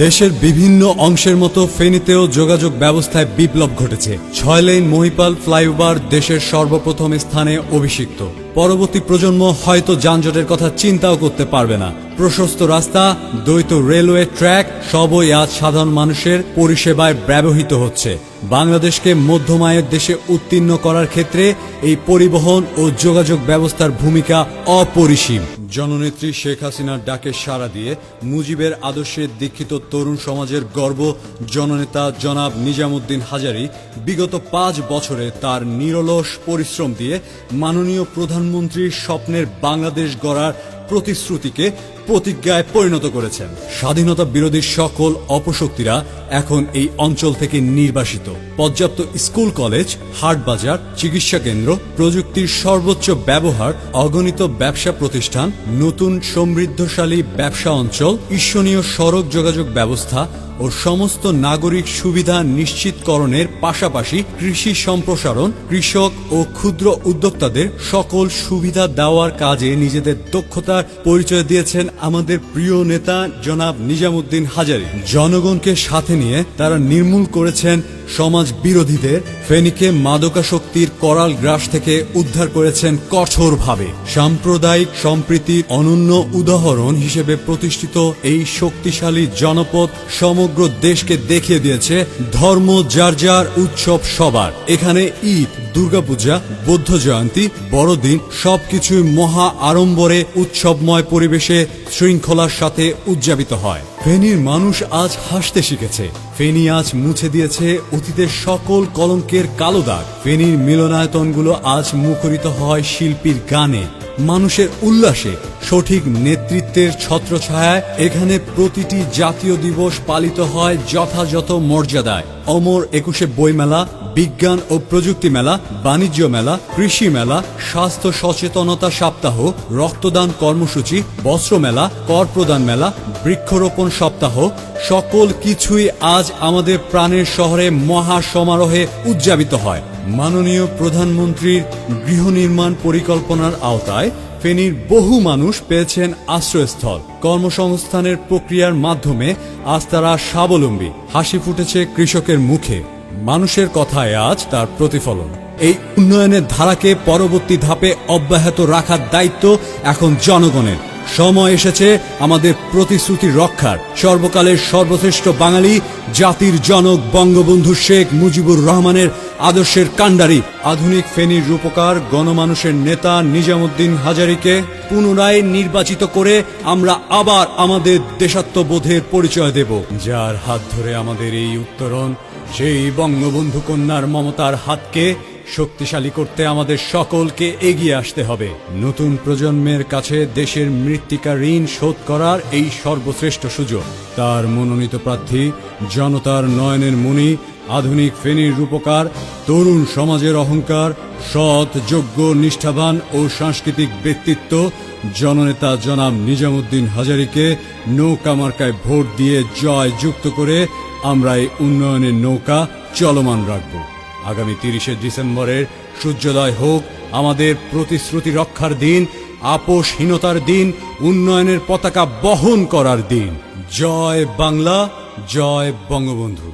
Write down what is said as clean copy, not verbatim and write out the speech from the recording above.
দেশের বিভিন্ন অংশের মতো ফেনীতেও যোগাযোগ ব্যবস্থায় বিপ্লব ঘটেছে। 6 লেন মহিপাল ফ্লাইওভার দেশের সর্বপ্রথম স্থানে অভিষিক্ত। পরবর্তী প্রজন্ম হয়তো যানজটের কথা চিন্তাও করতে পারবে না। প্রশস্ত রাস্তা, দ্বৈত রেলওয়ে ট্র্যাক সবই আজ সাধারণ মানুষের পরিষেবায় ব্যবহৃত হচ্ছে। বাংলাদেশকে মধ্যমায়ের দেশে উত্তীর্ণ করার ক্ষেত্রে এই পরিবহন ও যোগাযোগ ব্যবস্থার ভূমিকা অপরিসীম। জননেত্রী শেখ হাসিনার ডাকে সাড়া দিয়ে মুজিবের আদর্শে দীক্ষিত তরুণ সমাজের গর্ব জননেতা জনাব নিজামুদ্দিন হাজারী বিগত 5 বছরে তার নিরলস পরিশ্রম দিয়ে মাননীয় প্রধানমন্ত্রীর স্বপ্নের বাংলাদেশ গড়ার প্রতিশ্রুতিকে প্রতিজ্ঞায় পরিণত করেছেন। স্বাধীনতা বিরোধী সকল অপশক্তিরা এখন এই অঞ্চল থেকে নির্বাসিত। পর্যাপ্ত স্কুল, কলেজ, হাট বাজার, চিকিৎসা কেন্দ্র, প্রযুক্তির সর্বোচ্চ ব্যবহার, অগণিত ব্যবসা প্রতিষ্ঠান, নতুন সমৃদ্ধশালী ব্যবসা অঞ্চল, ঈর্ষণীয় সড়ক যোগাযোগ ব্যবস্থা ও সমস্ত নাগরিক সুবিধা নিশ্চিতকরণের পাশাপাশি কৃষি সম্প্রসারণ, কৃষক ও ক্ষুদ্র উদ্যোক্তাদের সকল সুবিধা দেওয়ার কাজে নিজেদের দক্ষতার পরিচয় দিয়েছেন আমাদের প্রিয় নেতা জনাব নিজামুদ্দিন হাজারী। জনগণকে সাথে নিয়ে তারা নির্মূল করেছেন সমাজ বিরোধীদের। ফেনীকে মাদকাসক্তির করাল গ্রাস থেকে উদ্ধার করেছেন কঠোরভাবে। সাম্প্রদায়িক সম্প্রীতির অনন্য উদাহরণ হিসেবে প্রতিষ্ঠিত এই শক্তিশালী জনপদ সমগ্র দেশকে দেখিয়ে দিয়েছে ধর্ম যার যার, উৎসব সবার। এখানে ঈদ, দুর্গাপূজা, বৌদ্ধ জয়ন্তী, বড়দিন সবকিছুই মহা আড়ম্বরে উৎসবময় পরিবেশে শৃঙ্খলার সাথে উদযাপিত হয়। ফেনীর মানুষ আজ হাসতে শিখেছে। ফেনী আজ মুছে দিয়েছে অতীতের সকল কলঙ্কের কালো দাগ। ফেনীর মিলনায়তনগুলো আজ মুখরিত হয় শিল্পীর গানে, মানুষের উল্লাসে। সঠিক নেতৃত্বের ছত্রছায়ায় এখানে প্রতিটি জাতীয় দিবস পালিত হয় যথাযথ মর্যাদায়। অমর 21 বইমেলা, বিজ্ঞান ও প্রযুক্তি মেলা, বাণিজ্য মেলা, কৃষি মেলা, স্বাস্থ্য সচেতনতা সপ্তাহ, রক্তদান কর্মসূচি, বস্ত্র মেলা, কর প্রদান মেলা, বৃক্ষরোপণ সপ্তাহ সকল কিছুই আজ আমাদের প্রাণের শহরে মহা সমারোহে উদযাপিত হয়। মাননীয় প্রধানমন্ত্রীর গৃহ নির্মাণ পরিকল্পনার আওতায় ফেনীর বহু মানুষ পেয়েছেন আশ্রয়স্থল। কর্মসংস্থানের প্রক্রিয়ার মাধ্যমে আজ তারা স্বাবলম্বী। হাসি ফুটেছে কৃষকের মুখে। মানুষের কথায় আজ তার প্রতিফলন। এই উন্নয়নের ধারাকে পরবর্তী ধাপে অব্যাহত রাখার দায়িত্ব এখন জনগণের। সময় এসেছে আমাদের প্রতিশ্রুতি রক্ষার। সর্বকালের সর্বশ্রেষ্ঠ বাঙালি, জাতির জনক বঙ্গবন্ধু শেখ মুজিবুর রহমানের আদর্শের কাণ্ডারি, আধুনিক ফেনীর রূপকার, গণমানুষের নেতা নিজামুদ্দিন হাজারীকে পুনরায় নির্বাচিত করে আমরা আবার আমাদের দেশাত্মবোধের পরিচয় দেব। যার হাত ধরে আমাদের এই উত্তরণ, সেই বঙ্গবন্ধু কন্যার মমতার হাতকে শক্তিশালী করতে আমাদের সকলকে এগিয়ে আসতে হবে। নতুন প্রজন্মের কাছে দেশের মৃত্তিকা ঋণ শোধ করার এই সর্বশ্রেষ্ঠ সুযোগ। তার মনোনীত প্রার্থী, জনতার নয়নের মণি, আধুনিক ফেনীর রূপকার, তরুণ সমাজের অহংকার, সৎ, যোগ্য, নিষ্ঠাবান ও সাংস্কৃতিক ব্যক্তিত্ব জননেতা জনাব নিজামুদ্দিন হাজারীকে নৌকা মার্কায় ভোট দিয়ে জয় যুক্ত করে আমরা এই উন্নয়নের নৌকা চলমান রাখব। আগামী 30শে ডিসেম্বরের সূর্যোদয় হোক আমাদের প্রতিশ্রুতি রক্ষার দিন, আপোষহীনতার দিন, উন্নয়নের পতাকা বহন করার দিন। জয় বাংলা, জয় বঙ্গবন্ধু।